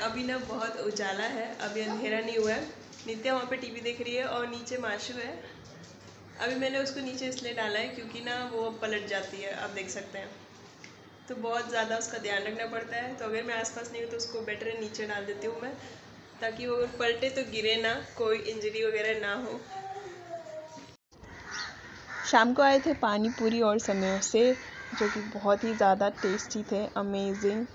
अभी ना बहुत उजाला है, अभी अंधेरा नहीं हुआ है। नित्या वहाँ पे टीवी देख रही है और नीचे माशू है। अभी मैंने उसको नीचे इसलिए डाला है क्योंकि ना वो पलट जाती है, आप देख सकते हैं। तो बहुत ज़्यादा उसका ध्यान रखना पड़ता है। तो अगर मैं आसपास नहीं हूँ तो उसको बेटर है नीचे डाल देती हूँ मैं, ताकि वो पलटे तो गिरे ना, कोई इंजरी वगैरह ना हो। शाम को आए थे पानी पूरी और समोसे, जो कि बहुत ही ज़्यादा टेस्टी थे, अमेजिंग।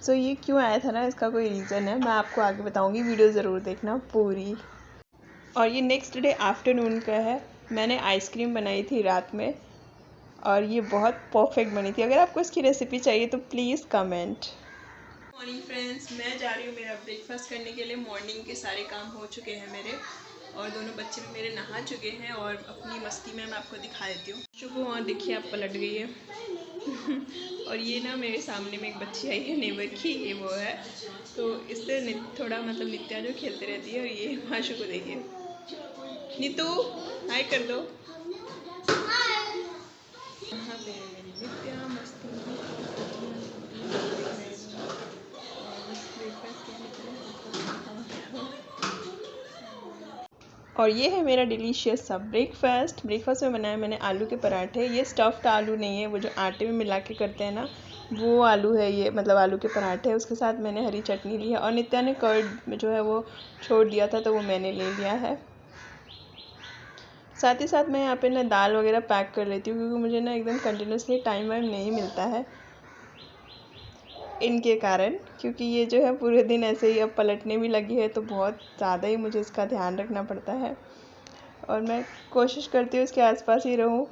सो ये क्यों आया था ना, इसका कोई रीज़न है, मैं आपको आगे बताऊंगी, वीडियो ज़रूर देखना पूरी। और ये नेक्स्ट डे आफ्टरनून का है। मैंने आइसक्रीम बनाई थी रात में और ये बहुत परफेक्ट बनी थी। अगर आपको इसकी रेसिपी चाहिए तो प्लीज़ कमेंट। मॉर्निंग फ्रेंड्स, मैं जा रही हूँ मेरा ब्रेकफास्ट करने के लिए। मॉर्निंग के सारे काम हो चुके हैं मेरे, और दोनों बच्चे भी मेरे नहा चुके हैं। और अपनी मस्ती में मैं आपको दिखा देती हूँ। शुभ वहाँ देखिए, आप पलट गई है। और ये ना मेरे सामने में एक बच्ची आई है नेबर की, ये वो है। तो इससे थोड़ा मतलब नित्या जो खेलते रहती है। और ये माशु को देखिए, नीतू हाय कर दो। यहाँ पे मेरी नित्या मस्ती और ये है मेरा डिलीशियस सा ब्रेकफास्ट। ब्रेकफास्ट में बनाया मैंने आलू के पराठे। ये स्टफ्ड आलू नहीं है, वो जो आटे में मिला के करते हैं ना, वो आलू है ये, मतलब आलू के पराठे। उसके साथ मैंने हरी चटनी ली है, और नित्या ने कर्ड जो है वो छोड़ दिया था, तो वो मैंने ले लिया है। साथ ही साथ मैं यहाँ पे ना दाल वगैरह पैक कर लेती हूँ, क्योंकि मुझे ना एकदम कंटिन्यूसली टाइम वाइम नहीं मिलता है इनके कारण। क्योंकि ये जो है पूरे दिन ऐसे ही अब पलटने भी लगी है, तो बहुत ज़्यादा ही मुझे इसका ध्यान रखना पड़ता है। और मैं कोशिश करती हूँ इसके आसपास ही रहूँ।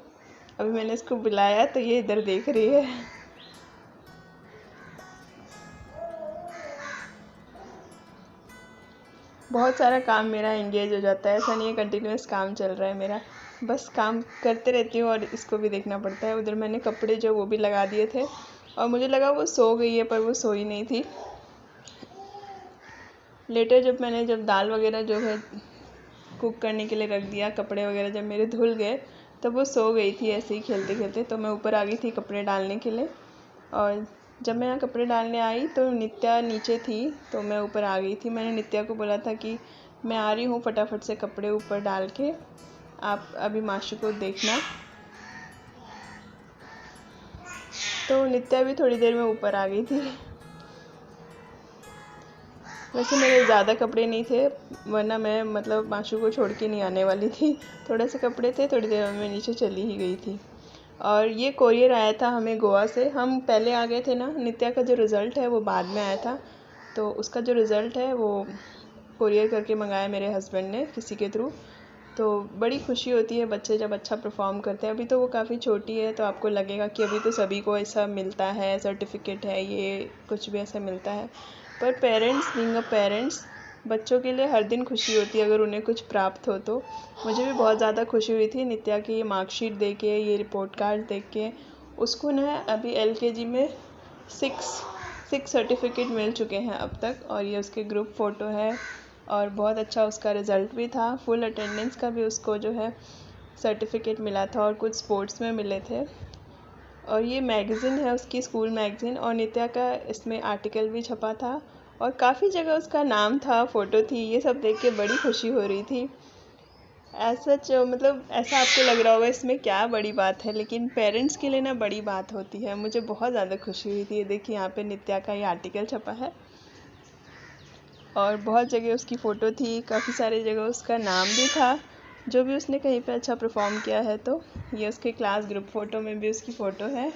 अभी मैंने इसको बुलाया तो ये इधर देख रही है। बहुत सारा काम मेरा एंगेज हो जाता है, ऐसा नहीं है कंटिन्यूस काम चल रहा है मेरा, बस काम करते रहती हूँ और इसको भी देखना पड़ता है। उधर मैंने कपड़े जो वो भी लगा दिए थे, और मुझे लगा वो सो गई है, पर वो सोई नहीं थी। लेटर जब दाल वगैरह जो है कुक करने के लिए रख दिया, कपड़े वगैरह जब मेरे धुल गए, तब वो सो गई थी ऐसे ही खेलते खेलते। तो मैं ऊपर आ गई थी कपड़े डालने के लिए, और जब मैं यहाँ कपड़े डालने आई तो नित्या नीचे थी, तो मैं ऊपर आ गई थी। मैंने नित्या को बोला था कि मैं आ रही हूँ, फटाफट से कपड़े ऊपर डाल के, आप अभी माशु को देखना। तो नित्या भी थोड़ी देर में ऊपर आ गई थी। वैसे मेरे ज़्यादा कपड़े नहीं थे, वरना मैं मतलब माशु को छोड़ के नहीं आने वाली थी। थोड़े से कपड़े थे, थोड़ी देर में मैं नीचे चली ही गई थी। और ये कोरियर आया था हमें गोवा से। हम पहले आ गए थे ना, नित्या का जो रिज़ल्ट है वो बाद में आया था, तो उसका जो रिज़ल्ट है वो कोरियर करके मंगाया मेरे हस्बैंड ने किसी के थ्रू। तो बड़ी खुशी होती है बच्चे जब अच्छा परफॉर्म करते हैं। अभी तो वो काफ़ी छोटी है, तो आपको लगेगा कि अभी तो सभी को ऐसा मिलता है, सर्टिफिकेट है, ये कुछ भी ऐसा मिलता है। पर पेरेंट्स, बीइंग अ पेरेंट्स, बच्चों के लिए हर दिन खुशी होती है अगर उन्हें कुछ प्राप्त हो। तो मुझे भी बहुत ज़्यादा खुशी हुई थी नित्या की ये मार्कशीट देख के, ये रिपोर्ट कार्ड देख के। उसको ना अभी LKG में 6 सर्टिफिकेट मिल चुके हैं अब तक, और ये उसके ग्रुप फ़ोटो है, और बहुत अच्छा उसका रिज़ल्ट भी था। फुल अटेंडेंस का भी उसको जो है सर्टिफिकेट मिला था, और कुछ स्पोर्ट्स में मिले थे। और ये मैगज़ीन है उसकी, स्कूल मैगज़ीन, और नित्या का इसमें आर्टिकल भी छपा था, और काफ़ी जगह उसका नाम था, फ़ोटो थी। ये सब देख के बड़ी खुशी हो रही थी। ऐसा मतलब ऐसा आपको लग रहा होगा इसमें क्या बड़ी बात है, लेकिन पेरेंट्स के लिए ना बड़ी बात होती है। मुझे बहुत ज़्यादा खुशी हुई थी। ये देखिए, यहाँ पे नित्या का ये आर्टिकल छपा है, और बहुत जगह उसकी फ़ोटो थी, काफ़ी सारी जगह उसका नाम भी था, जो भी उसने कहीं पे अच्छा परफॉर्म किया है। तो ये उसके क्लास ग्रुप फ़ोटो में भी उसकी फ़ोटो है।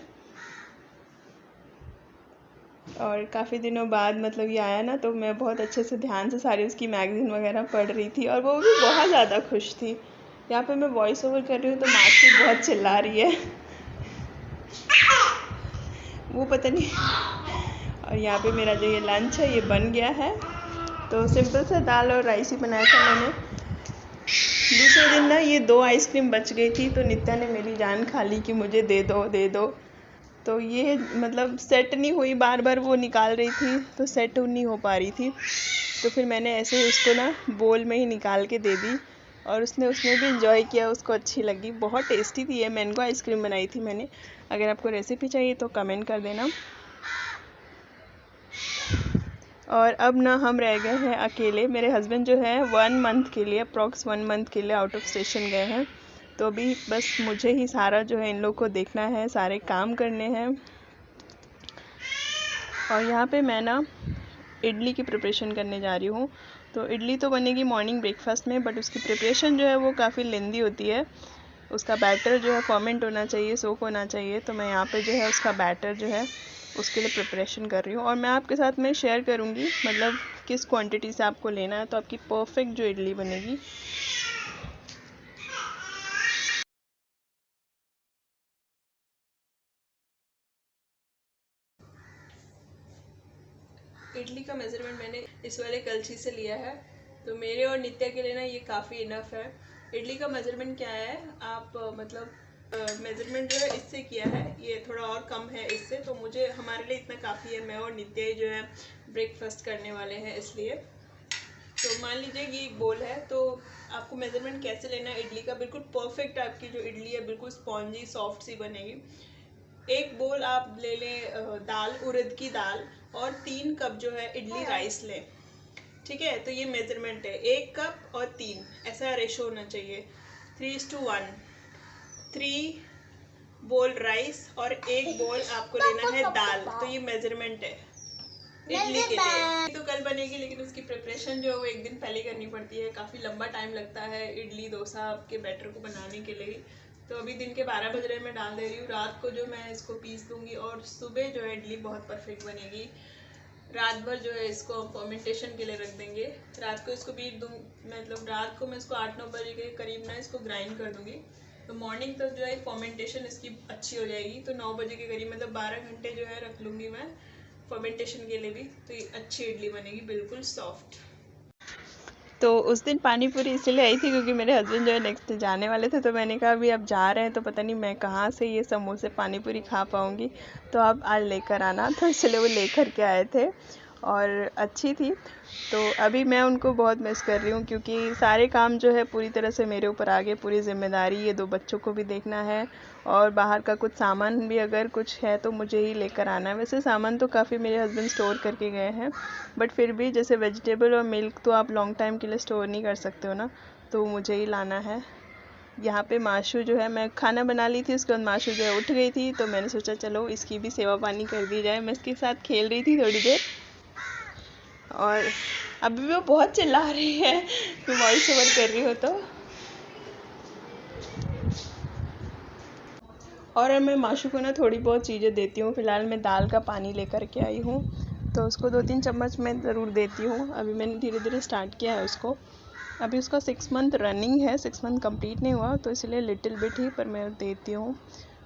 और काफ़ी दिनों बाद मतलब ये आया ना, तो मैं बहुत अच्छे से ध्यान से सारी उसकी मैगज़ीन वगैरह पढ़ रही थी, और वो भी बहुत ज़्यादा खुश थी। यहाँ पे मैं वॉइस ओवर कर रही हूँ तो मासी बहुत चिल्ला रही है, वो पता नहीं। और यहाँ पे मेरा जो ये लंच है ये बन गया है। तो सिंपल सा दाल और राइस ही बनाया था मैंने। दूसरे दिन ना ये 2 आइसक्रीम बच गई थी, तो नित्या ने मेरी जान खा ली कि मुझे दे दो दे दो। तो ये मतलब सेट नहीं हुई, बार बार वो निकाल रही थी, तो सेट नहीं हो पा रही थी। तो फिर मैंने ऐसे ही उसको ना बोल में ही निकाल के दे दी, और उसने भी इंजॉय किया, उसको अच्छी लगी। बहुत टेस्टी थी ये, मैंगो आइसक्रीम बनाई थी मैंने। अगर आपको रेसिपी चाहिए तो कमेंट कर देना। और अब ना हम रह गए हैं अकेले। मेरे हस्बैंड जो है 1 मंथ के लिए, अप्रॉक्स 1 मंथ के लिए आउट ऑफ स्टेशन गए हैं। तो अभी बस मुझे ही सारा जो है इन लोग को देखना है, सारे काम करने हैं। और यहाँ पे मैं ना इडली की प्रिपरेशन करने जा रही हूँ। तो इडली तो बनेगी मॉर्निंग ब्रेकफास्ट में, बट उसकी प्रिपरेशन जो है वो काफ़ी लेंदी होती है। उसका बैटर जो है फर्मेंट होना चाहिए, सोक होना चाहिए। तो मैं यहाँ पे जो है उसका बैटर जो है उसके लिए प्रिपरेशन कर रही हूँ। और मैं आपके साथ में शेयर करूँगी मतलब किस क्वांटिटी से आपको लेना है, तो आपकी परफेक्ट जो इडली बनेगी। इडली का मेज़रमेंट मैंने इस वाले कलछी से लिया है। तो मेरे और नित्या के लिए ना ये काफ़ी इनफ है। इडली का मेज़रमेंट क्या है, आप मेज़रमेंट जो है इससे किया है, ये थोड़ा और कम है इससे, तो मुझे हमारे लिए इतना काफ़ी है। मैं और नित्या ही जो है ब्रेकफास्ट करने वाले हैं, इसलिए। तो मान लीजिए कि एक बोल है, तो आपको मेज़रमेंट कैसे लेना है इडली का, बिल्कुल परफेक्ट आपकी जो इडली है बिल्कुल स्पॉन्जी सॉफ्ट सी बनेगी। एक बोल आप ले लें दाल, उड़द की दाल, और 3 कप जो है इडली राइस लें। ठीक है, तो ये मेजरमेंट है, 1 कप और 3, ऐसा रेशो होना चाहिए, 3:1। 3 बोल राइस और 1 बोल आपको लेना है दाल। तो ये मेजरमेंट है इडली के लिए। तो कल बनेगी, लेकिन उसकी प्रिपरेशन जो है वो 1 दिन पहले करनी पड़ती है। काफ़ी लंबा टाइम लगता है इडली डोसा के बैटर को बनाने के लिए। तो अभी दिन के 12 बज रहे, मैं डाल दे रही हूँ। रात को जो मैं इसको पीस दूंगी और सुबह जो है इडली बहुत परफेक्ट बनेगी। रात भर जो है इसको फर्मेंटेशन के लिए रख देंगे। रात को इसको बीट दूँ, मतलब रात को मैं इसको 8-9 बजे के करीब ना इसको ग्राइंड कर दूँगी। तो मॉर्निंग तक जो है फर्मेंटेशन इसकी अच्छी हो जाएगी। तो 9 बजे के करीब, मतलब 12 घंटे जो है रख लूँगी मैं फर्मेंटेशन के लिए भी। तो ये अच्छी इडली बनेगी, बिल्कुल सॉफ्ट। तो उस दिन पानी पूरी इसलिए आई थी क्योंकि मेरे हस्बैंड जो है नेक्स्ट डे जाने वाले थे। तो मैंने कहा अभी अब जा रहे हैं तो पता नहीं मैं कहाँ से ये समोसे पानी पूरी खा पाऊँगी, तो आप आज लेकर आना। तो इसलिए वो लेकर के आए थे और अच्छी थी। तो अभी मैं उनको बहुत मिस कर रही हूँ क्योंकि सारे काम जो है पूरी तरह से मेरे ऊपर आ गए, पूरी जिम्मेदारी। ये 2 बच्चों को भी देखना है और बाहर का कुछ सामान भी अगर कुछ है तो मुझे ही लेकर आना है। वैसे सामान तो काफ़ी मेरे हस्बैंड स्टोर करके गए हैं, बट फिर भी जैसे वेजिटेबल और मिल्क तो आप लॉन्ग टाइम के लिए स्टोर नहीं कर सकते हो ना, तो मुझे ही लाना है। यहाँ पे माशू जो है, मैं खाना बना ली थी, उसके बाद माशू जो है उठ गई थी, तो मैंने सोचा चलो इसकी भी सेवा पानी कर दी जाए। मैं इसके साथ खेल रही थी थोड़ी देर और अभी वो बहुत चिल्ला रही है मैं वॉइस ओवर कर रही हूँ तो। और मैं माशू को ना थोड़ी बहुत चीज़ें देती हूँ। फ़िलहाल मैं दाल का पानी लेकर के आई हूँ, तो उसको 2-3 चम्मच मैं ज़रूर देती हूँ। अभी मैंने धीरे धीरे स्टार्ट किया है उसको। अभी उसका 6 मंथ रनिंग है, 6 मंथ कंप्लीट नहीं हुआ, तो इसलिए लिटिल बिट ही पर मैं देती हूँ।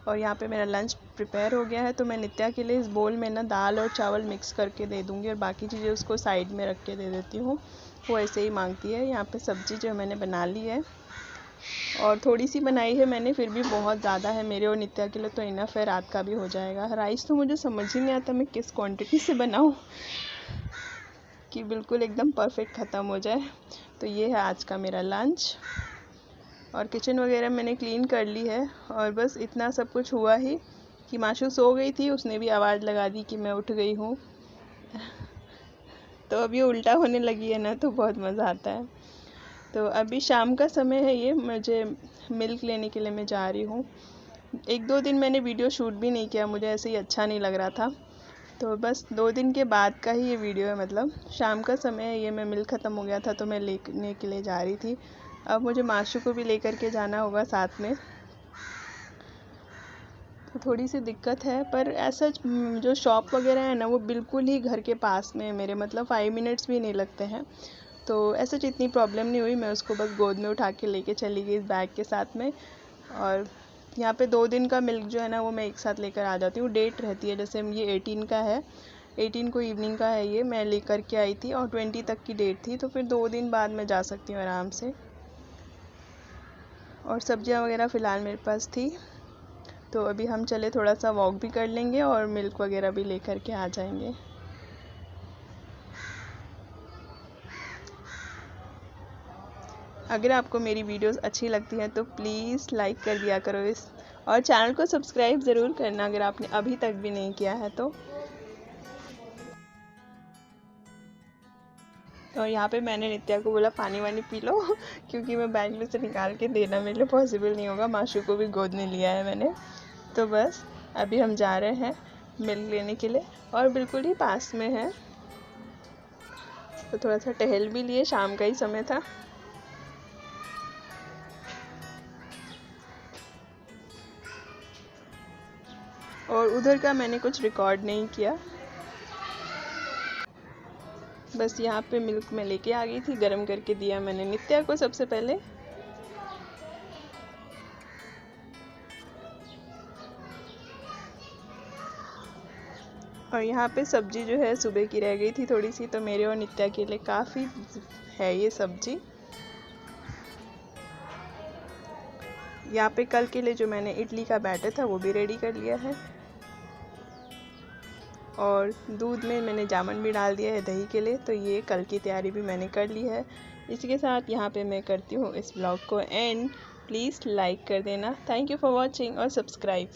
और यहाँ पे मेरा लंच प्रिपेयर हो गया है, तो मैं नित्या के लिए इस बोल में ना दाल और चावल मिक्स करके दे दूँगी और बाकी चीज़ें उसको साइड में रख के दे देती हूँ। वो ऐसे ही मांगती है। यहाँ पे सब्ज़ी जो मैंने बना ली है और थोड़ी सी बनाई है मैंने, फिर भी बहुत ज़्यादा है मेरे और नित्या के लिए, तो इनफ है, रात का भी हो जाएगा। राइस तो मुझे समझ ही नहीं आता मैं किस क्वांटिटी से बनाऊँ कि बिल्कुल एकदम परफेक्ट ख़त्म हो जाए। तो ये है आज का मेरा लंच। और किचन वगैरह मैंने क्लीन कर ली है और बस इतना सब कुछ हुआ ही कि माशू सो गई थी, उसने भी आवाज़ लगा दी कि मैं उठ गई हूँ। तो अब ये उल्टा होने लगी है ना, तो बहुत मज़ा आता है। तो अभी शाम का समय है, ये मुझे मिल्क लेने के लिए मैं जा रही हूँ। 1-2 दिन मैंने वीडियो शूट भी नहीं किया, मुझे ऐसे ही अच्छा नहीं लग रहा था। तो बस 2 दिन के बाद का ही ये वीडियो है, मतलब शाम का समय है ये। मैं मिल्क ख़त्म हो गया था तो मैं लेने के लिए जा रही थी। अब मुझे माशू को भी लेकर के जाना होगा साथ में, तो थोड़ी सी दिक्कत है। पर ऐसा जो शॉप वगैरह है ना वो बिल्कुल ही घर के पास में है मेरे, मतलब 5 मिनट्स भी नहीं लगते हैं। तो ऐसा इतनी प्रॉब्लम नहीं हुई, मैं उसको बस गोद में उठा के लेके चली गई इस बैग के साथ में। और यहाँ पे 2 दिन का मिल्क जो है ना वो मैं एक साथ लेकर आ जाती हूँ। डेट रहती है, जैसे ये 18 का है, 18 को इवनिंग का है, ये मैं लेकर के आई थी और 20 तक की डेट थी, तो फिर 2 दिन बाद मैं जा सकती हूँ आराम से। और सब्जियाँ वगैरह फ़िलहाल मेरे पास थी, तो अभी हम चले थोड़ा सा वॉक भी कर लेंगे और मिल्क वगैरह भी लेकर के आ जाएंगे। अगर आपको मेरी वीडियोस अच्छी लगती हैं तो प्लीज़ लाइक कर दिया करो इस, और चैनल को सब्सक्राइब ज़रूर करना अगर आपने अभी तक भी नहीं किया है तो। और यहाँ पे मैंने नित्या को बोला पानी वानी पी लो क्योंकि मैं बैंक में से निकाल के देना मेरे लिए पॉसिबल नहीं होगा। माशू को भी गोद में लिया है मैंने। तो बस अभी हम जा रहे हैं मिल्क लेने के लिए और बिल्कुल ही पास में है। तो थोड़ा सा टहल भी लिए, शाम का ही समय था। और उधर का मैंने कुछ रिकॉर्ड नहीं किया। बस यहाँ पे मिल्क मैं लेके आ गई थी, गरम करके दिया मैंने नित्या को सबसे पहले। और यहाँ पे सब्जी जो है सुबह की रह गई थी थोड़ी सी, तो मेरे और नित्या के लिए काफ़ी है ये सब्जी। यहाँ पे कल के लिए जो मैंने इडली का बैटर था वो भी रेडी कर लिया है। और दूध में मैंने जामुन भी डाल दिया है दही के लिए, तो ये कल की तैयारी भी मैंने कर ली है। इसी के साथ यहाँ पे मैं करती हूँ इस ब्लॉग को एंड। प्लीज़ लाइक कर देना। थैंक यू फॉर वॉचिंग और सब्सक्राइब।